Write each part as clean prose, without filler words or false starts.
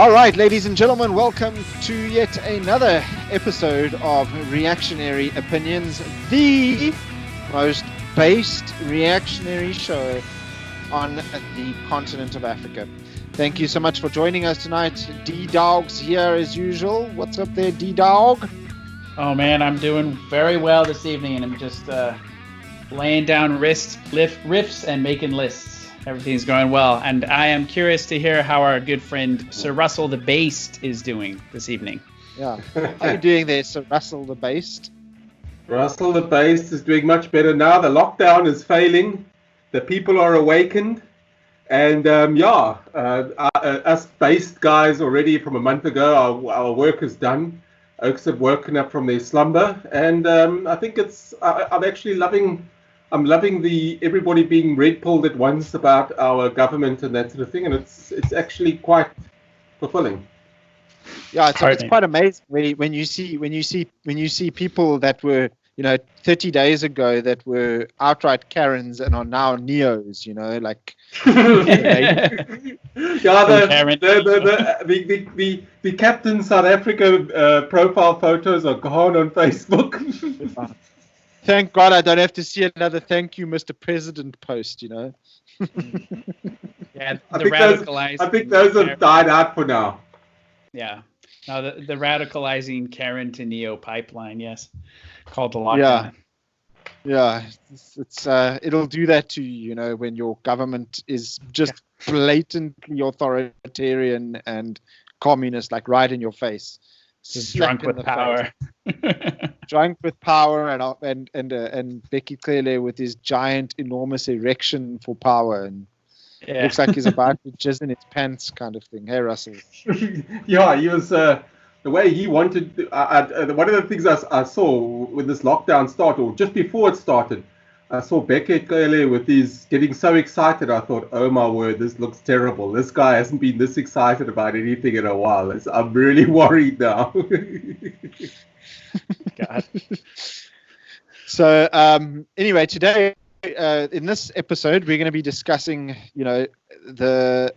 All right, ladies and gentlemen, welcome to yet another episode of Reactionary Opinions, the most based reactionary show on the continent of Africa. Thank you so much for joining us tonight. D-Dog's here as usual. What's up there, D-Dog? Oh man, I'm doing very well this evening, and I'm just laying down riffs and making lists. Everything's going well, and I am curious to hear how our good friend Sir Russell the Based is doing this evening. Yeah, how are you doing there, Sir Russell the Based? Russell the Based is doing much better now. The lockdown is failing. The people are awakened. And us based guys already from a month ago, our work is done. Oaks have woken up from their slumber, and I think I'm loving the everybody being red pilled at once about our government and that sort of thing, and it's actually quite fulfilling. Yeah, it's quite amazing when you see people that were 30 days ago that were outright Karens and are now Neos, like. The Captain South Africa profile photos are gone on Facebook. Thank God I don't have to see another "Thank you, Mr. President" post. Yeah, I think those have died out for now. Yeah, no, the radicalizing Karen to Neo pipeline, yes, called the lockdown. Yeah, it'll do that to you, when your government is just blatantly authoritarian and communist, like right in your face. Just drunk with power. Drunk with power, and Becky Clearley with his giant, enormous erection for power, and looks like he's about to jizz in his pants, kind of thing. Hey, Russell. Yeah, he was. The way he wanted, one of the things I saw when this lockdown started, or just before it started, I saw Beckett clearly with his getting so excited. I thought, oh my word, this looks terrible. This guy hasn't been this excited about anything in a while. I'm really worried now. God. So anyway, today in this episode, we're going to be discussing, the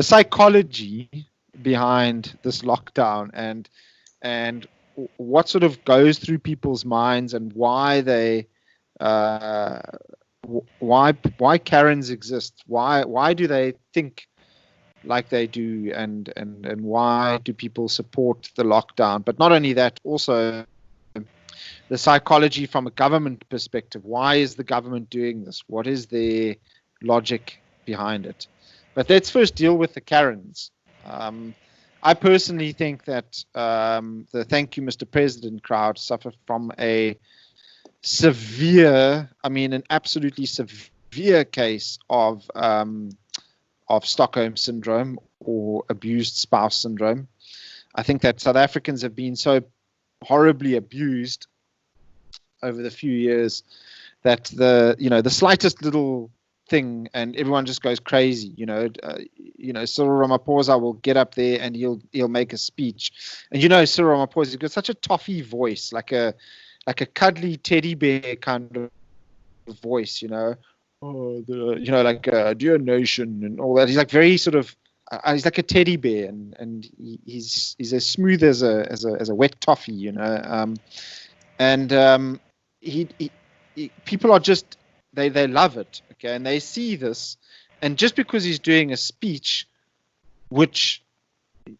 psychology behind this lockdown and what sort of goes through people's minds and why they why Karens exist, why do they think like they do, and why do people support the lockdown. But not only that, also the psychology from a government perspective. Why is the government doing this? What is their logic behind it? But let's first deal with the Karens. I personally think that the "Thank you, Mr. President" crowd suffer from an absolutely severe case of Stockholm syndrome or abused spouse syndrome. I think that South Africans have been so horribly abused over the few years that the slightest little thing and everyone just goes crazy. Cyril Ramaphosa will get up there and he'll make a speech, and Cyril Ramaphosa, he's got such a toffee voice, like a cuddly teddy bear kind of voice, dear nation and all that. He's like very sort of he's like a teddy bear, and he's as smooth as a wet toffee, people are just they love it, okay, and they see this, and just because he's doing a speech, which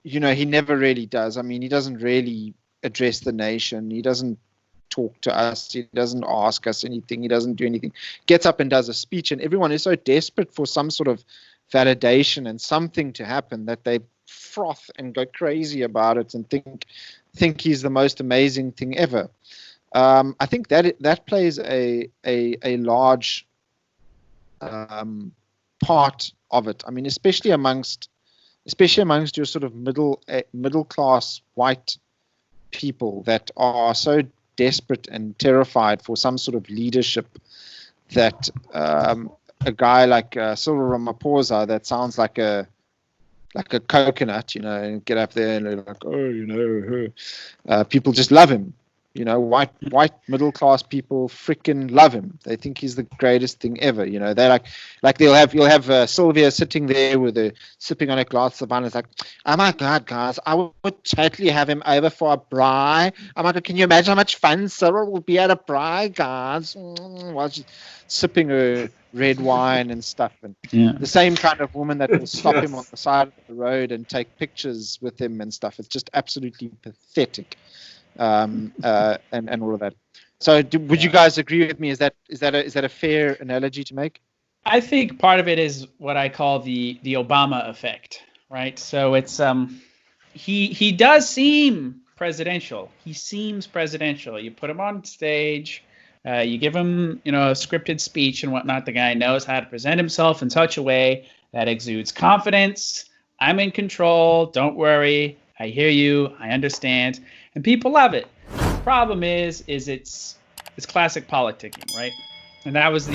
he never really does. I mean, he doesn't really address the nation. He doesn't talk to us. He doesn't ask us anything. He doesn't do anything. Gets up and does a speech, and everyone is so desperate for some sort of validation and something to happen that they froth and go crazy about it and think he's the most amazing thing ever. I think that plays a large part of it. I mean, especially amongst your sort of middle class white people that are so desperate and terrified for some sort of leadership that a guy like Cyril Ramaphosa, that sounds like a coconut, and get up there and they're like, people just love him. You know, white middle class people freaking love him. They think he's the greatest thing ever. You know, they're like you'll have Sylvia sitting there with sipping on a glass of wine. It's like, oh my God, guys, I would totally have him over for a braai. Oh my God, can you imagine how much fun Cyril will be at a braai, guys? While she's sipping her red wine and stuff. And the same kind of woman that will stop him on the side of the road and take pictures with him and stuff. It's just absolutely pathetic. And all of that. So, would you guys agree with me? Is that a fair analogy to make? I think part of it is what I call the Obama effect, right? So it's he does seem presidential. He seems presidential. You put him on stage, you give him a scripted speech and whatnot. The guy knows how to present himself in such a way that exudes confidence. I'm in control. Don't worry. I hear you. I understand. And people love it. The problem is it's classic politicking, right? And that was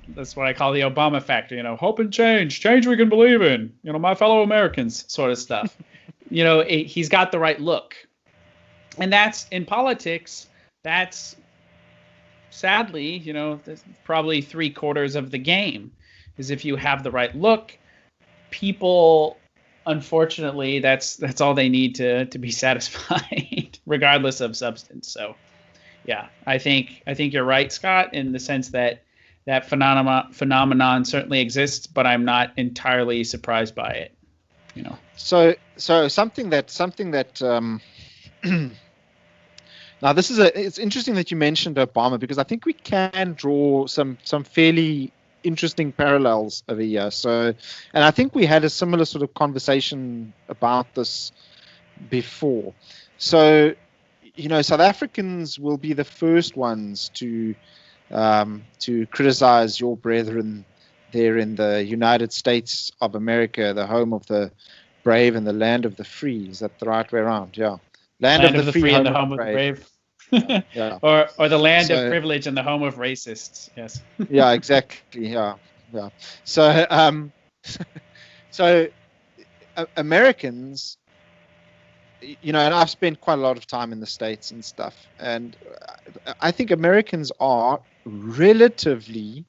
that's what I call the Obama factor. Hope and change we can believe in. My fellow Americans, sort of stuff. He's got the right look, and that's in politics. That's sadly, probably 3/4 of the game. Is if you have the right look, people. Unfortunately, that's all they need to be satisfied, regardless of substance. So, yeah, I think you're right, Scott, in the sense that phenomenon certainly exists, but I'm not entirely surprised by it. So something that now it's interesting that you mentioned Obama, because I think we can draw some fairly interesting parallels over here. So, and I think we had a similar sort of conversation about this before. So, South Africans will be the first ones to criticize your brethren there in the United States of America, the home of the brave and the land of the free. Is that the right way around? Yeah. Land of the free and the home of the brave. Yeah. Or the land of privilege and the home of racists. Yes. Yeah, exactly. Yeah. So, Americans, and I've spent quite a lot of time in the States and stuff, and I think Americans are relatively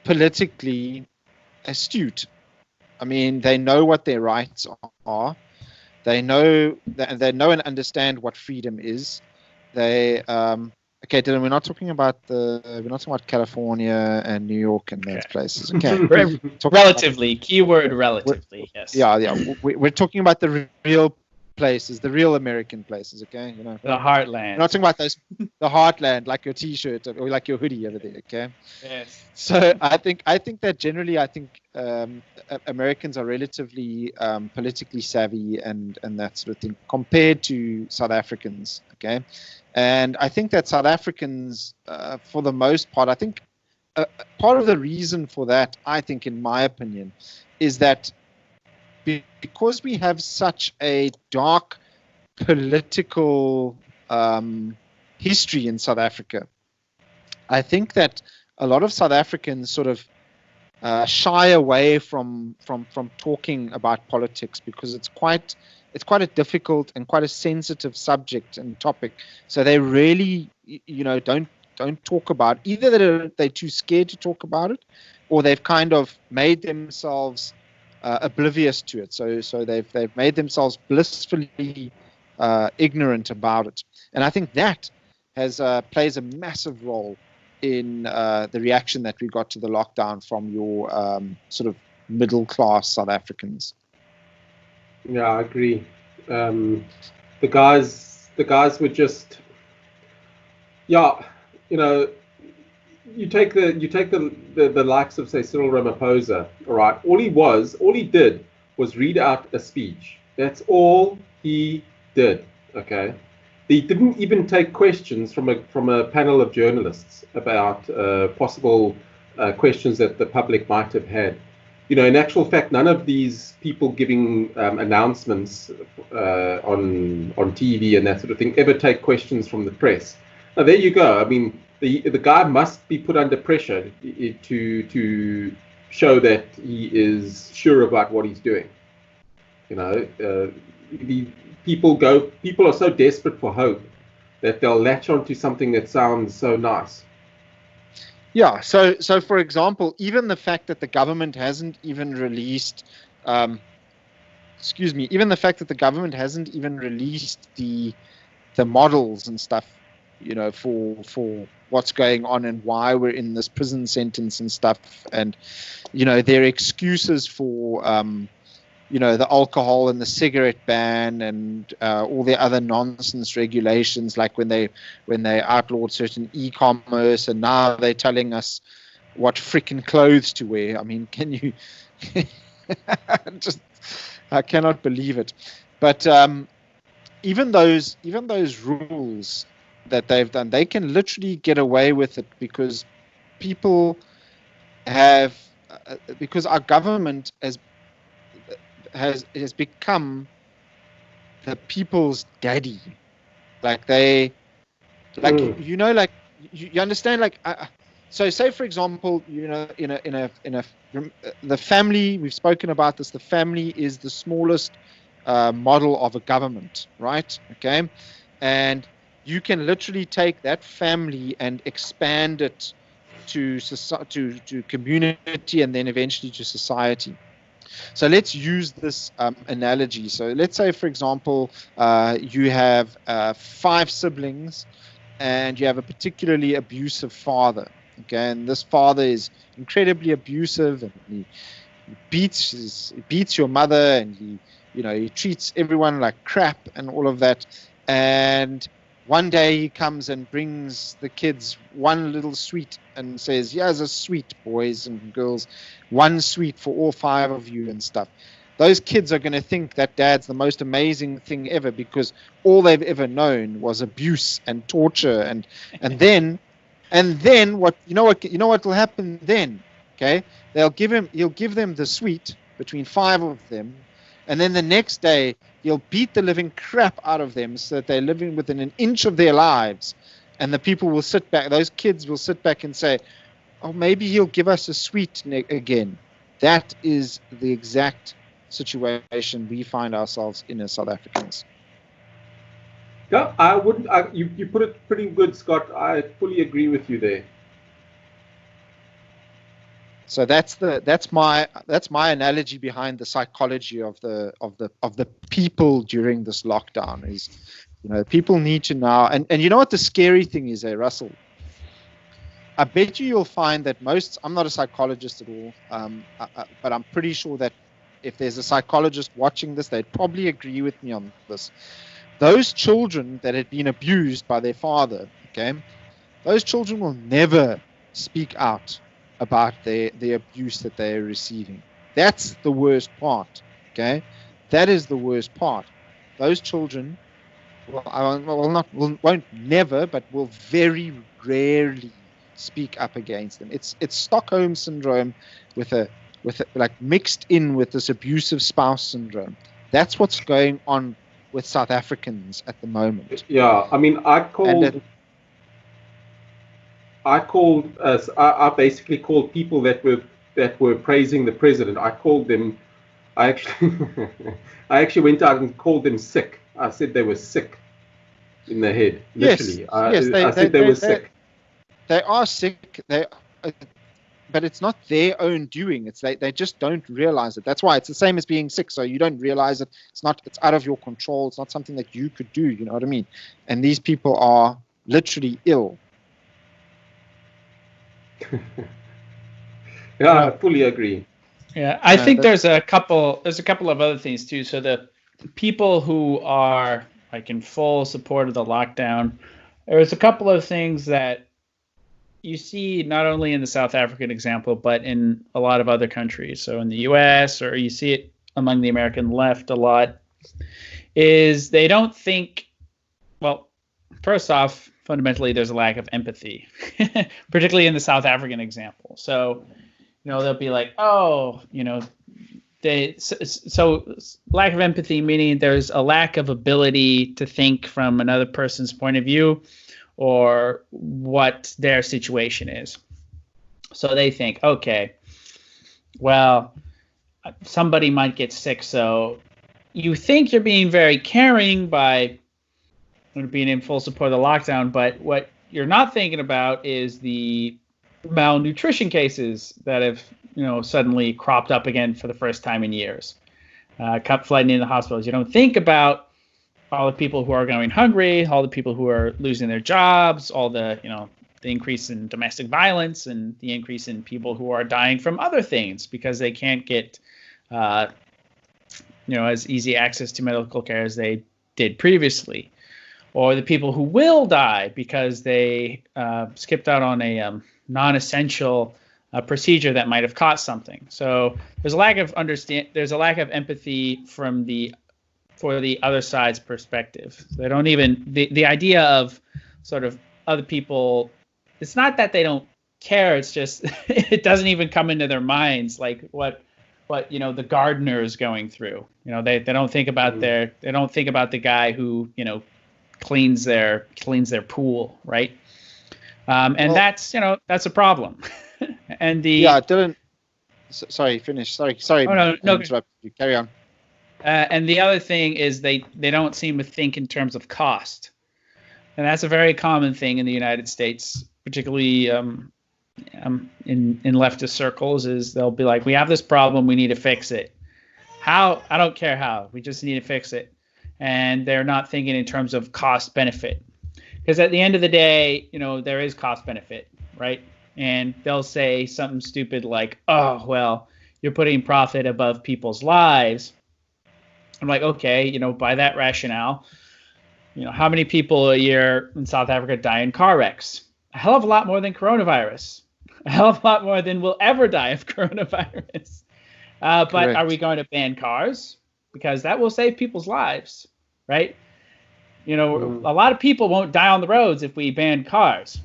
politically astute. I mean, they know what their rights are. They know and understand what freedom is. They okay, Dylan, we're not talking about California and New York and those places. Okay. Relatively, keyword relatively, yes. Yeah. We're talking about the real places, the real American places, okay? The heartland. We're not talking about the heartland, like your T-shirt or like your hoodie over there, okay? Yes. So I think that generally, Americans are relatively politically savvy and that sort of thing compared to South Africans, okay? And I think that South Africans, for the most part, I think part of the reason for that, I think, in my opinion, is that because we have such a dark political history in South Africa, I think that a lot of South Africans sort of shy away from talking about politics because it's quite a difficult and quite a sensitive subject and topic. So they really, don't talk about it. Either they're too scared to talk about it, or they've kind of made themselves oblivious to it. So they've made themselves blissfully ignorant about it. And I think that plays a massive role in the reaction that we got to the lockdown from your sort of middle class South Africans. Yeah, I agree. The guys were just, you take the likes of, say, Cyril Ramaphosa. All right, all he did was read out a speech. That's all he did. Okay, he didn't even take questions from a panel of journalists about possible questions that the public might have had. In actual fact, none of these people giving announcements on TV and that sort of thing ever take questions from the press. Now, there you go. I mean, the guy must be put under pressure to show that he is sure about what he's doing. People are so desperate for hope that they'll latch onto something that sounds so nice. Yeah. So for example, even the fact that the government hasn't even released, even the fact that the government hasn't even released the models and stuff, for what's going on and why we're in this prison sentence and stuff, and their excuses for the alcohol and the cigarette ban and all the other nonsense regulations, like when they outlawed certain e-commerce, and now they're telling us what freaking clothes to wear. I mean, can you I cannot believe it. But even those rules that they've done, they can literally get away with it because people have because our government has become the people's daddy. Like they, like you understand. Like so, say for example, the family, we've spoken about this. The family is the smallest model of a government, right? Okay, and you can literally take that family and expand it to community and then eventually to society. So let's use this analogy. So let's say, for example, you have 5 siblings and you have a particularly abusive father. Okay, and this father is incredibly abusive, and he beats your mother, and he treats everyone like crap and all of that. And one day he comes and brings the kids one little sweet and says, "Here's a sweet, boys and girls, one sweet for all 5 of you," and stuff. Those kids are going to think that dad's the most amazing thing ever, because all they've ever known was abuse and torture, and then what will happen then? Okay, he'll give them the sweet between 5 of them, and then the next day he'll beat the living crap out of them so that they're living within an inch of their lives, and the people will sit back. Those kids will sit back and say, "Oh, maybe he'll give us a sweet again." That is the exact situation we find ourselves in as South Africans. Yeah, you put it pretty good, Scott. I fully agree with you there. So that's my analogy behind the psychology of the people during this lockdown. Is people need to now, and you know what the scary thing is, Russell? I bet you'll find that I'm not a psychologist at all, but I'm pretty sure that if there's a psychologist watching this, they'd probably agree with me on this. Those children that had been abused by their father, okay, those children will never speak out about the abuse that they are receiving. That's the worst part, okay? That is the worst part. Those children won't never, but will very rarely speak up against them. It's Stockholm syndrome with like mixed in with this abusive spouse syndrome. That's what's going on with South Africans at the moment. Yeah, I mean, I basically called people that were praising the president. I actually went out and called them sick. I said they were sick in the head. Literally, I said they were sick. They are sick. But it's not their own doing. It's they just don't realize it. That's why it's the same as being sick. So you don't realize it. It's out of your control. It's not something that you could do. You know what I mean? And these people are literally ill. Yeah, I fully agree. Yeah, I think there's a couple of other things too. So the people who are like in full support of the lockdown, there's a couple of things that you see not only in the South African example, but in a lot of other countries. So in the US, or you see it among the American left a lot, is they don't think, well, first off, fundamentally, there's a lack of empathy, particularly in the South African example. So, they'll be like, so lack of empathy, meaning there's a lack of ability to think from another person's point of view or what their situation is. So they think, okay, well, somebody might get sick. So you think you're being very caring by being in full support of the lockdown. But what you're not thinking about is the malnutrition cases that have, suddenly cropped up again for the first time in years, flooding into hospitals. You don't think about all the people who are going hungry, all the people who are losing their jobs, all the, the increase in domestic violence and the increase in people who are dying from other things because they can't get, as easy access to medical care as they did previously, or the people who will die because they skipped out on a non-essential procedure that might have cost something. So there's a lack of empathy for the other side's perspective. They don't even the idea of sort of other people. It's not that they don't care. It's just it doesn't even come into their minds like what the gardener is going through. They don't think about they don't think about the guy who cleans their pool, right? And that's a problem. And Dylan. Sorry, finish. Sorry. Oh, no. Interrupt you. Carry on. And the other thing is they don't seem to think in terms of cost, and that's a very common thing in the United States, particularly in leftist circles. Is they'll be like, we have this problem, we need to fix it. How? I don't care how. We just need to fix it, and they're not thinking in terms of cost benefit, because at the end of the day, there is cost benefit, right? And they'll say something stupid like, "Oh, well, you're putting profit above people's lives." I'm like, okay, by that rationale, how many people a year in South Africa die in car wrecks? A hell of a lot more than coronavirus. A hell of a lot more than will ever die of coronavirus. But Correct. Are we going to ban cars? Because that will save people's lives, right? A lot of people won't die on the roads if we ban cars.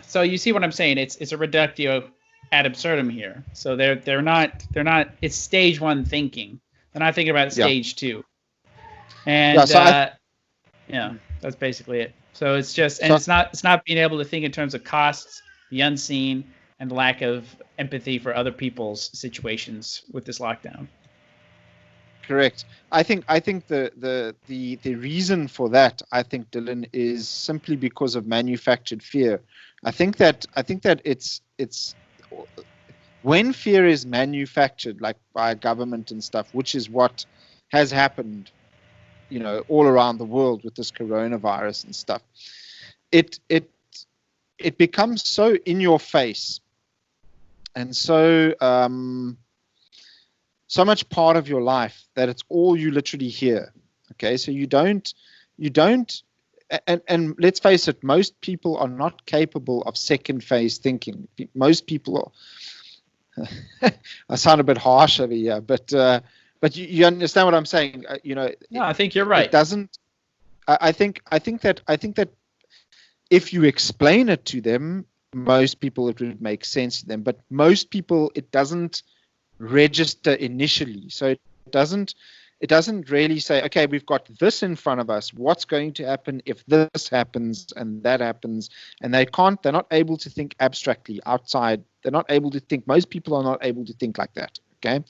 So you see what I'm saying? It's a reductio ad absurdum here. So they're not. It's stage one thinking. They're not thinking about stage two. And that's basically it. So it's just, and it's not being able to think in terms of costs, the unseen, and the lack of empathy for other people's situations with this lockdown. Correct. I think the reason for that, I think, Dylan, is simply because of manufactured fear. I think that it's when fear is manufactured, like by a government and stuff, which is what has happened, all around the world with this coronavirus and stuff, it becomes so in your face and so much part of your life that it's all you literally hear. Okay, so you don't, and let's face it, most people are not capable of second phase thinking. Most people are. I sound a bit harsh over here, but you understand what I'm saying. No, I think you're right. It doesn't. I think that if you explain it to them, most people it would make sense to them. But most people it doesn't register initially. So it doesn't really say, okay, we've got this in front of us. What's going to happen if this happens and that happens? And they're not able to think abstractly outside. They're not able to think. Most people are not able to think like that. Okay.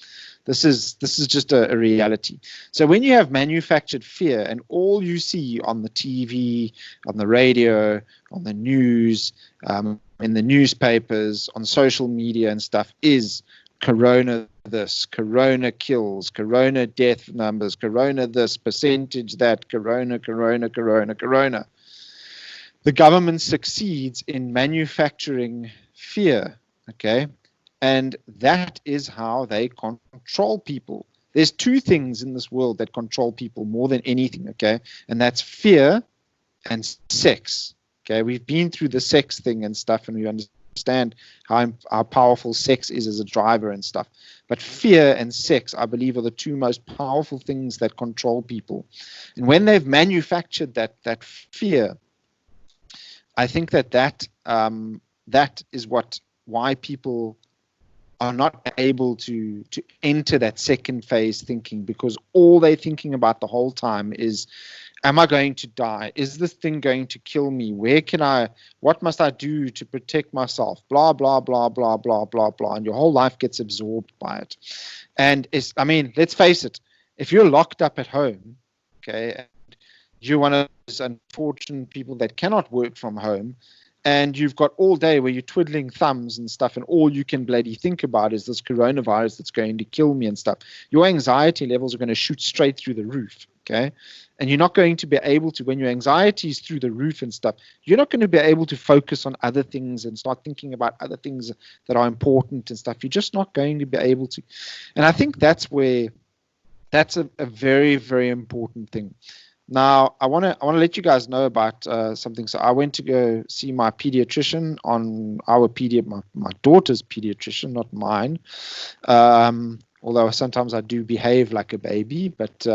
This is just a reality. So when you have manufactured fear and all you see on the TV, on the radio, on the news, in the newspapers, on social media and stuff is corona this, corona kills, corona death numbers, corona this, percentage that, corona. The government succeeds in manufacturing fear, okay? And that is how they control people. There's two things in this world that control people more than anything, okay? And that's fear and sex, okay? We've been through the sex thing and stuff, and we understand how powerful sex is as a driver and stuff. But fear and sex, I believe, are the two most powerful things that control people. And when they've manufactured that fear, I think that is why people are not able to enter that second phase thinking, because all they're thinking about the whole time is, am I going to die? Is this thing going to kill me? What must I do to protect myself? Blah, blah, blah, blah, blah, blah, blah. And your whole life gets absorbed by it. And let's face it, if you're locked up at home, okay, you're one of those unfortunate people that cannot work from home, and you've got all day where you're twiddling thumbs and stuff, and all you can bloody think about is this coronavirus that's going to kill me and stuff, your anxiety levels are going to shoot straight through the roof, okay? And you're not going to be able to, when your anxiety is through the roof and stuff, you're not going to be able to focus on other things and start thinking about other things that are important and stuff. You're just not going to be able to. And I think that's a very, very important thing. Now, I want to let you guys know about something. So I went to go see my pediatrician my daughter's pediatrician, not mine. Although sometimes I do behave like a baby, but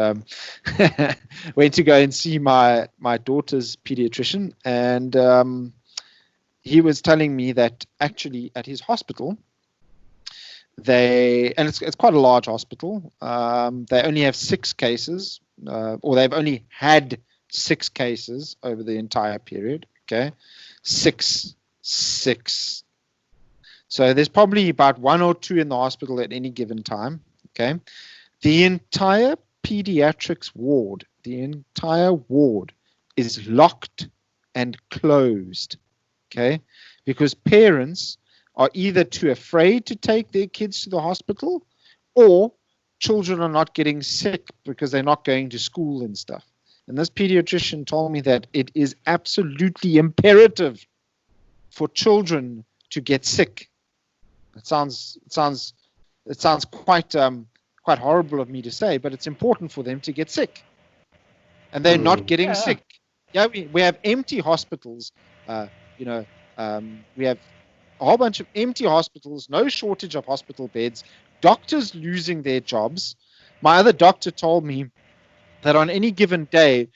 went to go and see my daughter's pediatrician, and he was telling me that actually at his hospital, it's quite a large hospital. They only have 6 cases, or they've only had 6 cases over the entire period. Okay, six. So there's probably about 1 or 2 in the hospital at any given time. Okay, the entire pediatrics ward, is locked and closed. Okay, because parents are either too afraid to take their kids to the hospital, or children are not getting sick because they're not going to school and stuff. And this pediatrician told me that it is absolutely imperative for children to get sick. It sounds quite horrible of me to say, but it's important for them to get sick, and they're not getting sick. Yeah, we have empty hospitals. We have a whole bunch of empty hospitals, no shortage of hospital beds, doctors losing their jobs. My other doctor told me that on any given day,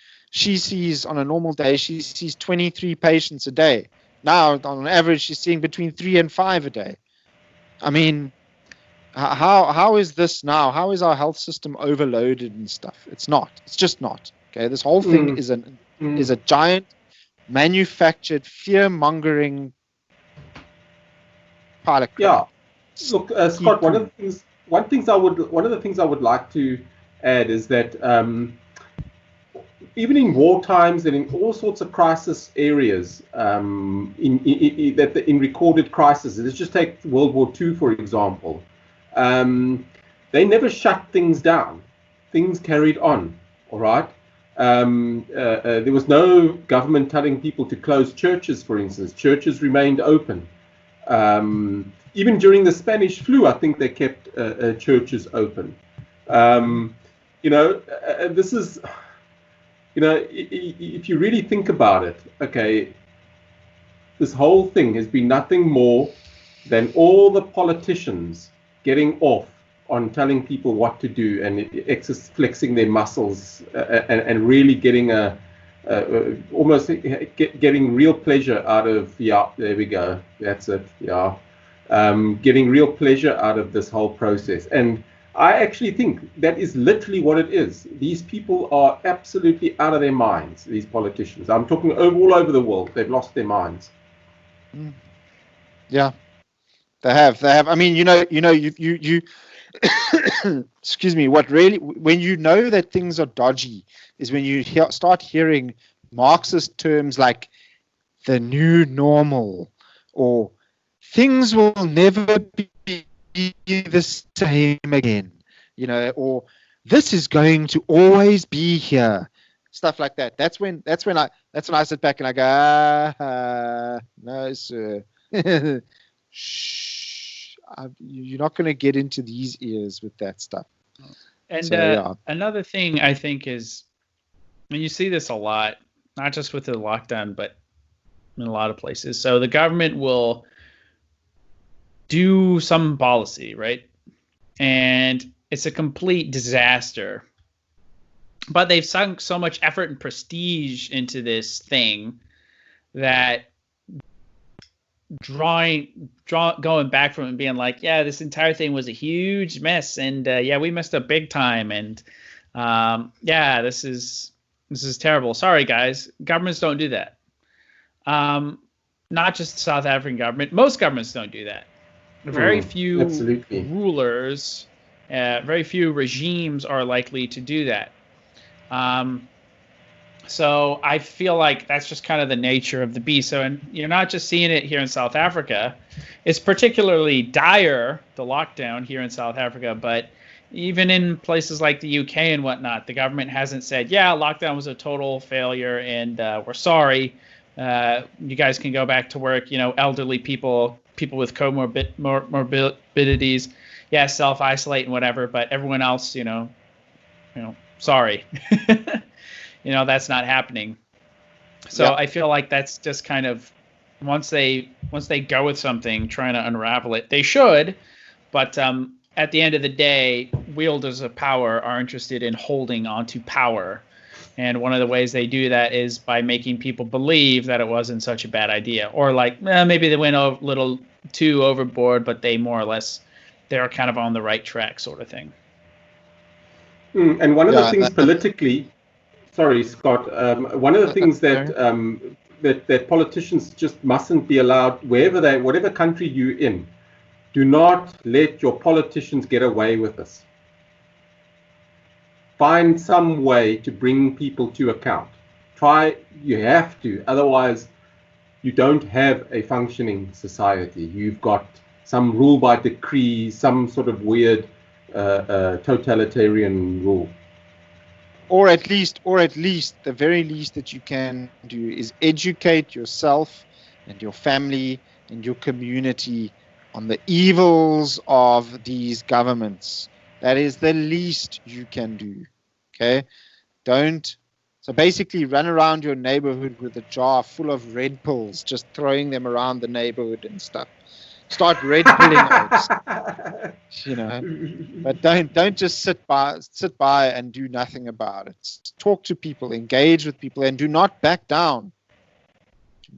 on a normal day, she sees 23 patients a day. Now, on average, she's seeing between 3 and 5 a day. I mean, how is this now? How is our health system overloaded and stuff? It's not. It's just not. Okay, this whole thing is a giant manufactured fear-mongering pile of crap. Yeah. Look, Scott. One of the things I would like to add is that even in war times and in all sorts of crisis areas, in recorded crises, let's just take World War II for example. They never shut things down. Things carried on. All right. There was no government telling people to close churches, for instance. Churches remained open. Even during the Spanish flu, I think they kept churches open. This is, if you really think about it, okay, this whole thing has been nothing more than all the politicians getting off on telling people what to do and flexing their muscles and really getting almost getting real pleasure out of, there we go, that's it, getting real pleasure out of this whole process. And I actually think that is literally what it is. These people are absolutely out of their minds, these politicians. I'm talking all over the world. They've lost their minds. Yeah, they have. I mean, you excuse me, what really, when you know that things are dodgy is when you start hearing Marxist terms like the new normal, or things will never be the same again, or this is going to always be here, stuff like that. That's when I sit back and I go, no sir. Shh, you're not going to get into these ears with that stuff. And another thing I think is, you see this a lot, not just with the lockdown, but in a lot of places. So the government will do some policy, right? And it's a complete disaster. But they've sunk so much effort and prestige into this thing that going back from it and being like, yeah, this entire thing was a huge mess, and we messed up big time, and this is terrible. Sorry, guys. Governments don't do that. Not just the South African government. Most governments don't do that. Very few rulers, very few regimes are likely to do that. So I feel like that's just kind of the nature of the beast. So, and you're not just seeing it here in South Africa. It's particularly dire, the lockdown here in South Africa, but even in places like the UK and whatnot, the government hasn't said, yeah, lockdown was a total failure and we're sorry. You guys can go back to work. Elderly people with comorbidities, yeah, self-isolate and whatever, but everyone else, sorry. That's not happening. So yeah. I feel like that's just kind of once they go with something, trying to unravel it, they should. But at the end of the day, wielders of power are interested in holding onto power. And one of the ways they do that is by making people believe that it wasn't such a bad idea. Or like, maybe they went a little too overboard, but they more or less, they're kind of on the right track sort of thing. And one of the things politically... Sorry, Scott. One of the things that politicians just mustn't be allowed, whatever country you're in, do not let your politicians get away with this. Find some way to bring people to account. You have to, otherwise you don't have a functioning society. You've got some rule by decree, some sort of weird totalitarian rule. Or at least the very least that you can do is educate yourself and your family and your community on the evils of these governments. That is the least you can do. Okay? So basically run around your neighborhood with a jar full of red pills, just throwing them around the neighborhood and stuff. Start red pilling oats, but don't just sit by and do nothing about it. Talk to people, engage with people, and do not back down.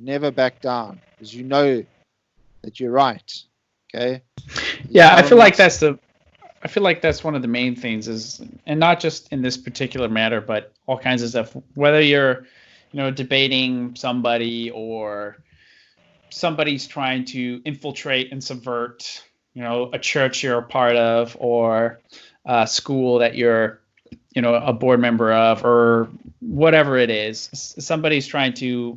Never back down, because you know that you're right. Okay. Yeah, I feel like that's one of the main things is, and not just in this particular matter, but all kinds of stuff. Whether you're, debating somebody or somebody's trying to infiltrate and subvert, a church you're a part of or a school that you're, a board member of or whatever it is. Somebody's trying to,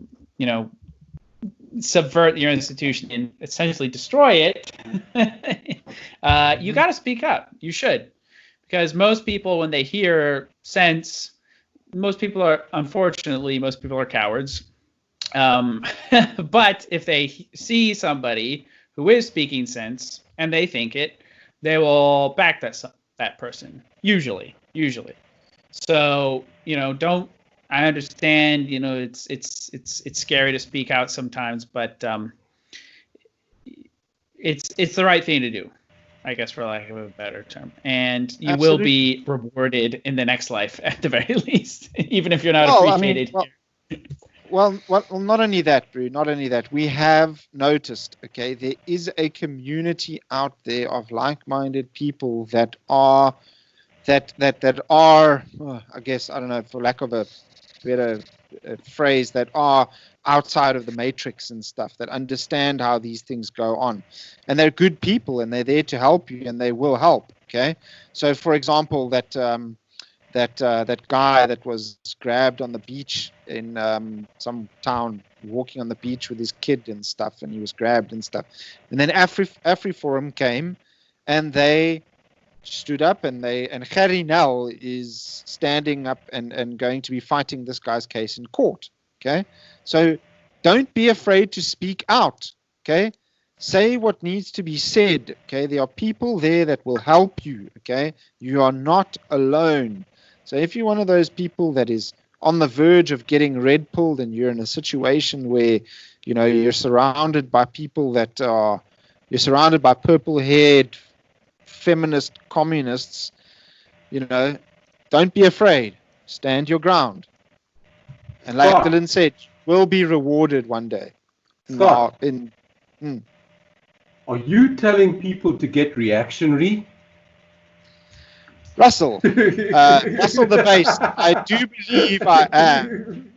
subvert your institution and essentially destroy it. You got to speak up. You should, because most people, when they hear sense, most people are cowards. But if they see somebody who is speaking sense and they think it, they will back that person. Usually. So don't. I understand. It's scary to speak out sometimes, but it's the right thing to do, I guess, for lack of a better term. And you will be rewarded in the next life at the very least, even if you're not appreciated here. Well, not only that, Brew, not only that. We have noticed, okay, there is a community out there of like-minded people that are, I guess, I don't know, for lack of a better phrase, that are outside of the matrix and stuff, that understand how these things go on. And they're good people, and they're there to help you, and they will help, okay? So, for example, that guy that was grabbed on the beach in some town, walking on the beach with his kid and stuff, and he was grabbed and stuff. And then AfriForum came, and they stood up, and Gerry Nel is standing up and going to be fighting this guy's case in court. Okay, so don't be afraid to speak out. Okay, say what needs to be said. Okay, there are people there that will help you. Okay, you are not alone. So if you're one of those people that is on the verge of getting red pilled and you're in a situation where, you're surrounded by people you're surrounded by purple-haired feminist communists, don't be afraid. Stand your ground. And like Dylan said, we'll be rewarded one day. Scott, are you telling people to get reactionary? Russell the Bass, I do believe I am.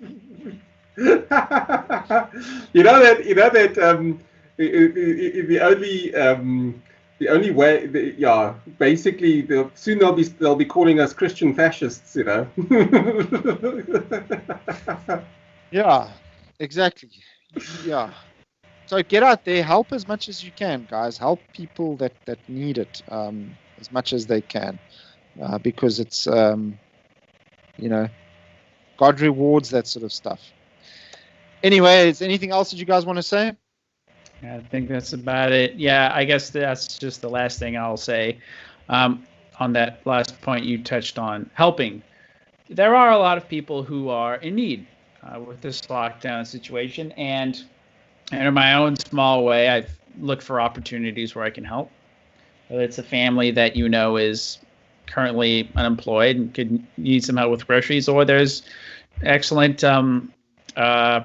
The only the only way, basically, soon they'll be calling us Christian fascists, you know. Yeah, exactly. Yeah. So get out there, help as much as you can, guys. Help people that need it as much as they can, because it's God rewards that sort of stuff. Anyway, is anything else that you guys want to say? I think that's about it. Yeah, I guess that's just the last thing I'll say. On that last point you touched on, helping. There are a lot of people who are in need with this lockdown situation, and in my own small way, I've looked for opportunities where I can help. Whether it's a family that is currently unemployed and could need some help with groceries, or there's excellent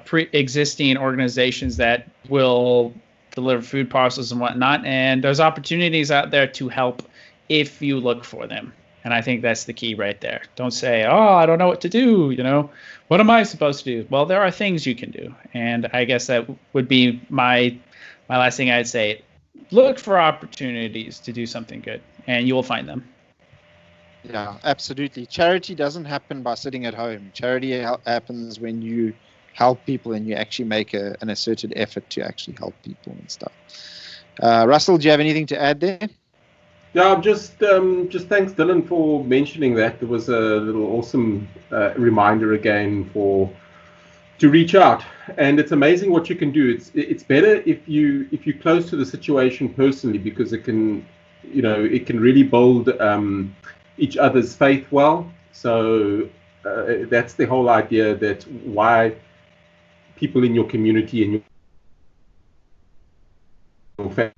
pre-existing organizations that will deliver food parcels and whatnot, and there's opportunities out there to help if you look for them. And I think that's the key right there. Don't say, oh, I don't know what to do, what am I supposed to do? Well, there are things you can do, and I guess that would be my last thing I'd say. Look for opportunities to do something good, and you will find them. Yeah, absolutely. Charity doesn't happen by sitting at home. Charity happens when you help people and you actually make an asserted effort to actually help people and stuff. Russell, do you have anything to add there? Yeah, just thanks, Dylan, for mentioning that. It was a little awesome reminder again to reach out, and it's amazing what you can do. It's better if you're close to the situation personally, because it can really build each other's faith well. So that's the whole idea, that why people in your community and your family,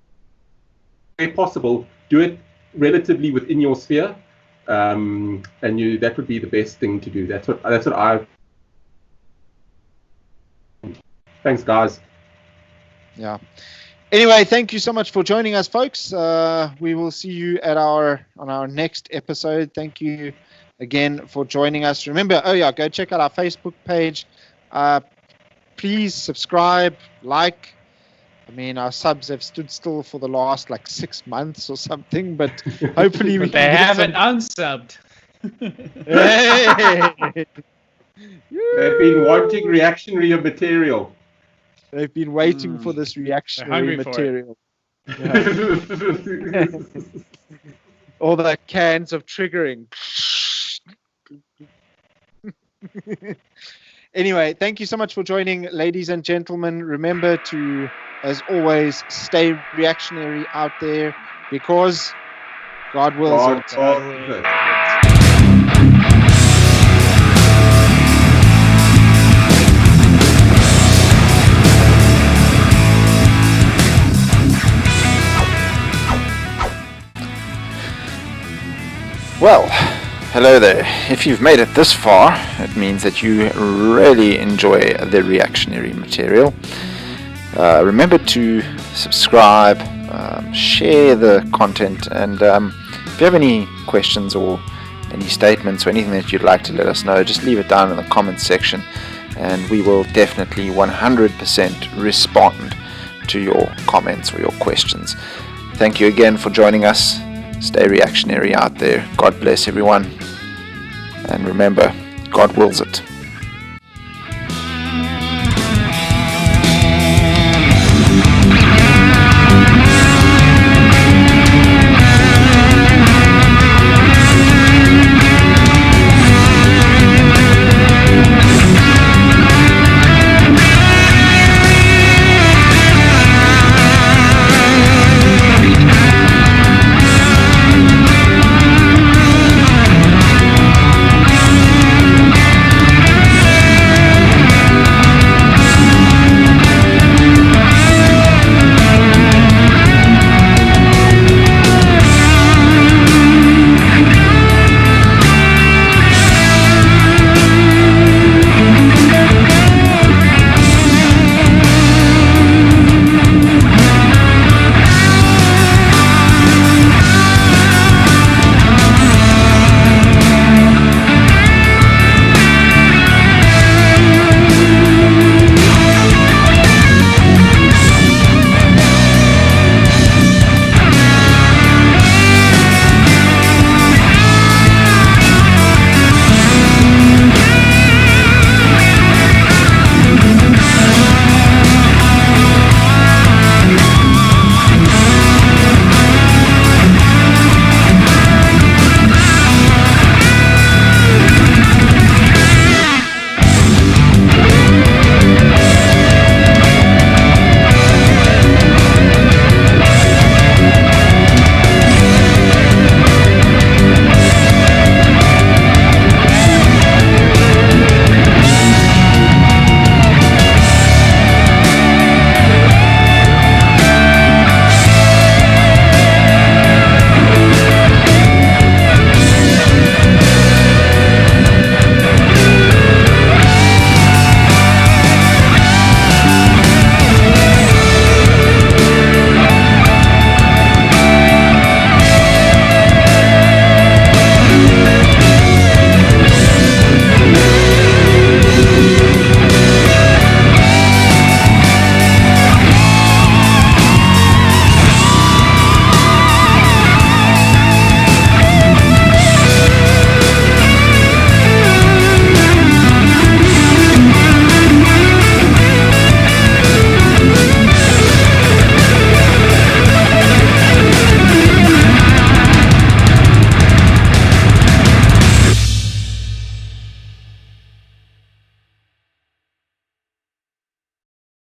where possible, do it relatively within your sphere, and that would be the best thing to do. That's what I. Thanks, guys. Yeah. Anyway, thank you so much for joining us, folks. We will see you on our next episode. Thank you again for joining us. Remember, go check out our Facebook page. Please subscribe, like. I mean, our subs have stood still for the last 6 months or something, but hopefully we they haven't unsubbed. Hey! They've been wanting reactionary material. They've been waiting for this reactionary material. Yeah. All the cans of triggering. Anyway, thank you so much for joining, ladies and gentlemen. Remember to, as always, stay reactionary out there, because God wills it. God wills it. Well, hello there. If you've made it this far, it means that you really enjoy the reactionary material. Remember to subscribe, share the content, and if you have any questions or any statements or anything that you'd like to let us know, just leave it down in the comments section, and we will definitely 100% respond to your comments or your questions. Thank you again for joining us. Stay reactionary out there. God bless everyone. And remember, God wills it.